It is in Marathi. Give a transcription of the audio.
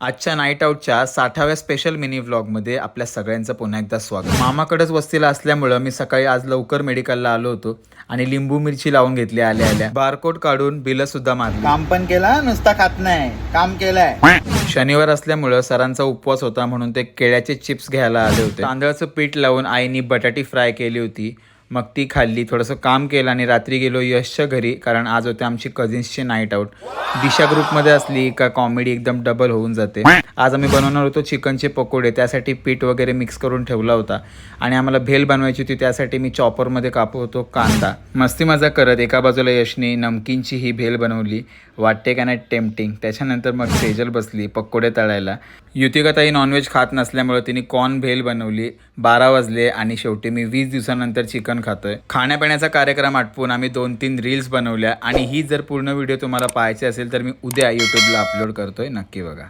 आजच्या नाईट आऊटच्या 60व्या स्पेशल मिनी व्लॉगमध्ये आपल्या सगळ्यांचं पुन्हा एकदा स्वागत. मामाकडेच वस्तीला असल्यामुळं मी सकाळी आज लवकर मेडिकलला आलो होतो आणि लिंबू मिरची लावून घेतली आल्या आल्या. बारकोड काढून बिल सुद्धा मारली. काम पण केला, नुसता खात नाही, काम केलंय. शनिवार असल्यामुळं सरांचा उपवास होता म्हणून ते केळ्याचे चिप्स घ्यायला आले होते. तांदळाचं पीठ लावून आईनी बटाटी फ्राय केली होती, मग ती खाल्ली. थोडंसं काम केलं आणि रात्री गेलो यशच्या घरी, कारण आज होते आमची कझिन्सची नाईट आऊट. दिशा ग्रुपमध्ये असली का कॉमेडी एकदम डबल होऊन जाते. आज आम्ही बनवणार होतो चिकनचे पकोडे, त्यासाठी पीठ वगैरे मिक्स करून ठेवला होता आणि आम्हाला भेल बनवायची होती, त्यासाठी मी चॉपरमध्ये कापत होतो कांदा. मस्ती मजा करत एका बाजूला यशनी नमकीनची ही भेल बनवली. वाटते का नाही टेम्पटिंग. त्याच्यानंतर मग सेजल बसली पकोडे तळायला. युतिका ताई नॉनव्हेज खात नसल्यामुळे तिने कॉर्न भेल बनवली. 12 वाजले आणि शेवटी मी 20 दिवसानंतर चिकन खातोय. खाण्यापिण्याचा कार्यक्रम आटपून आम्ही 2-3 रील्स बनवल्या आणि ही जर पूर्ण व्हिडिओ तुम्हाला पाहायची असेल तर मी उद्या यूट्यूबला अपलोड करतोय, नक्की बघा.